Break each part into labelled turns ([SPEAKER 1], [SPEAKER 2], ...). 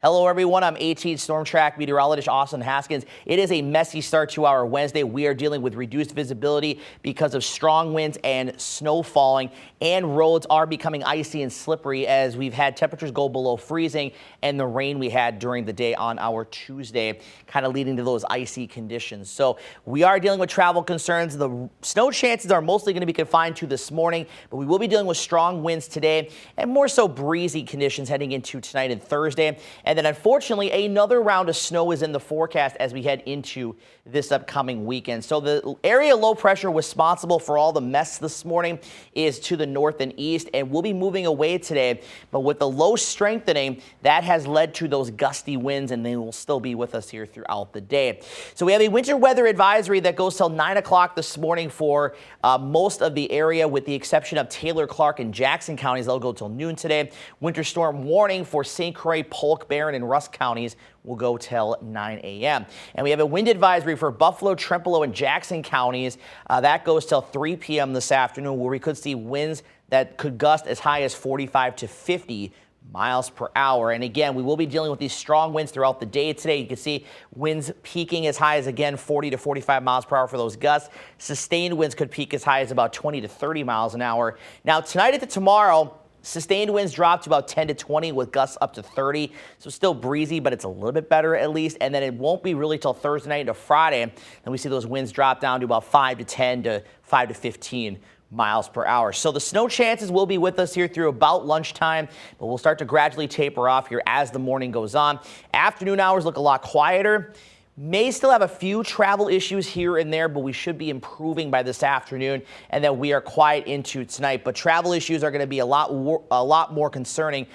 [SPEAKER 1] Hello, everyone. I'm 18 Storm Track meteorologist Austin Haskins. It is a messy start to our Wednesday. We are dealing with reduced visibility because of strong winds and snow falling, and roads are becoming icy and slippery as we've had temperatures go below freezing and the rain we had during the day on our Tuesday, kind of leading to those icy conditions. So we are dealing with travel concerns. The snow chances are mostly going to be confined to this morning, but we will be dealing with strong winds today and more so breezy conditions heading into tonight and Thursday. And then, unfortunately, another round of snow is in the forecast as we head into this upcoming weekend. So the area low pressure responsible for all the mess this morning is to the north and east, and we'll be moving away today. But with the low strengthening, that has led to those gusty winds, and they will still be with us here throughout the day. So we have a winter weather advisory that goes till 9 o'clock this morning for most of the area, with the exception of Taylor, Clark, and Jackson counties. They'll go till noon today. Winter storm warning for St. Croix, Polk, Barron, and Rusk counties will go till 9 a.m. And we have a wind advisory for Buffalo, Trempealeau, and Jackson counties. That goes till 3 p.m. this afternoon, where we could see winds that could gust as high as 45 to 50 miles per hour. And again, we will be dealing with these strong winds throughout the day today. You can see winds peaking as high as, again, 40 to 45 miles per hour for those gusts. Sustained winds could peak as high as about 20 to 30 miles an hour. Now, tonight into tomorrow, sustained winds drop to about 10 to 20 with gusts up to 30. So still breezy, but it's a little bit better at least. And then it won't be really till Thursday night into Friday. Then we see those winds drop down to about 5 to 10 to 5 to 15 miles per hour. So the snow chances will be with us here through about lunchtime, but we'll start to gradually taper off here as the morning goes on. Afternoon hours look a lot quieter. May still have a few travel issues here and there, but we should be improving by this afternoon, and then we are quiet into tonight. But travel issues are going to be a lot more concerning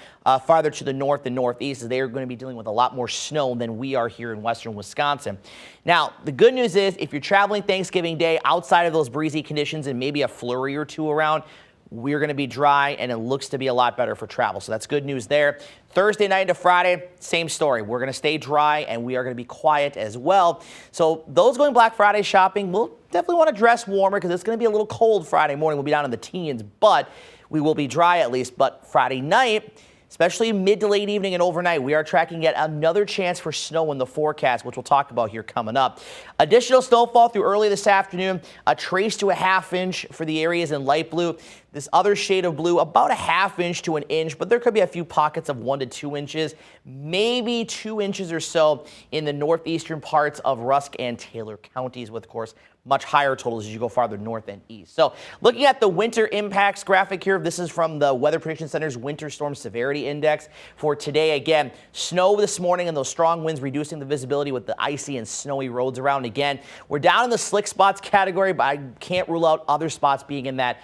[SPEAKER 1] farther to the north and northeast, as they are going to be dealing with a lot more snow than we are here in western Wisconsin. Now, the good news is if you're traveling Thanksgiving Day outside of those breezy conditions and maybe a flurry or two around, we're going to be dry, and it looks to be a lot better for travel. So that's good news there. Thursday night into Friday, same story. We're going to stay dry, and we are going to be quiet as well. So those going Black Friday shopping will definitely want to dress warmer because it's going to be a little cold Friday morning. We'll be down in the teens, but we will be dry at least. But Friday night, especially mid to late evening and overnight, we are tracking yet another chance for snow in the forecast, which we'll talk about here coming up. Additional snowfall through early this afternoon, a trace to a ½ inch for the areas in light blue. This other shade of blue, about a ½ inch to an inch, but there could be a few pockets of 1 to 2 inches, maybe 2 inches or so in the northeastern parts of Rusk and Taylor counties, with, of course, much higher totals as you go farther north and east. So looking at the winter impacts graphic here, this is from the Weather Prediction Center's Winter Storm Severity Index for today. Again, snow this morning and those strong winds reducing the visibility with the icy and snowy roads around. Again, we're down in the slick spots category, but I can't rule out other spots being in that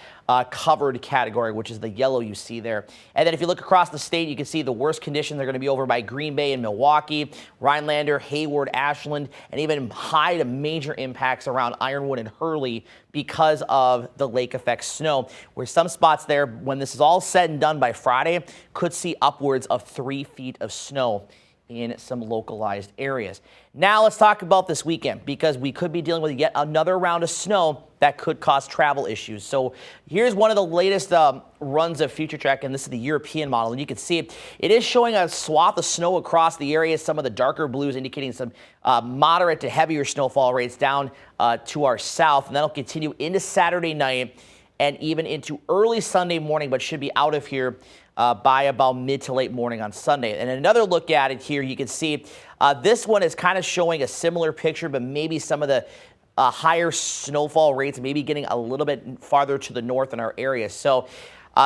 [SPEAKER 1] covered category, which is the yellow you see there. And then if you look across the state, you can see the worst conditions are going to be over by Green Bay and Milwaukee, Rhinelander, Hayward, Ashland, and even high to major impacts around Ironwood and Hurley because of the lake effect snow, where some spots there, when this is all said and done by Friday, could see upwards of 3 feet of snow in some localized areas. Now let's talk about this weekend, because we could be dealing with yet another round of snow that could cause travel issues. So here's one of the latest runs of FutureTrack, and this is the European model. And you can see it is showing a swath of snow across the area, some of the darker blues indicating some moderate to heavier snowfall rates down to our south. And that'll continue into Saturday night and even into early Sunday morning, but should be out of here by about mid to late morning on Sunday. And another look at it here, you can see this one is kind of showing a similar picture, but maybe some of the higher snowfall rates maybe getting a little bit farther to the north in our area. So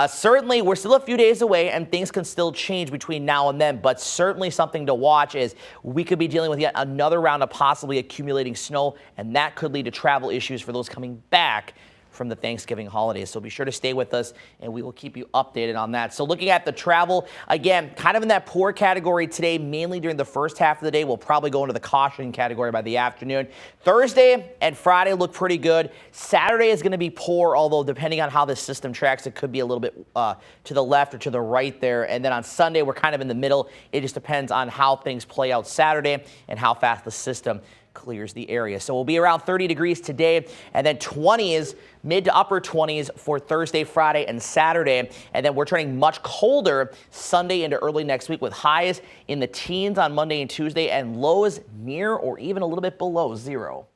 [SPEAKER 1] certainly we're still a few days away, and things can still change between now and then, but certainly something to watch is we could be dealing with yet another round of possibly accumulating snow, and that could lead to travel issues for those coming back from the Thanksgiving holidays. So be sure to stay with us, and we will keep you updated on that. So looking at the travel, again, kind of in that poor category today, mainly during the first half of the day. We'll probably go into the caution category by the afternoon. Thursday and Friday look pretty good. Saturday is going to be poor, although depending on how the system tracks, it could be a little bit to the left or to the right there. And then on Sunday, we're kind of in the middle. It just depends on how things play out Saturday and how fast the system clears the area. So we'll be around 30 degrees today, and then 20s, mid to upper 20s for Thursday, Friday, and Saturday. And then we're turning much colder Sunday into early next week with highs in the teens on Monday and Tuesday and lows near or even a little bit below 0.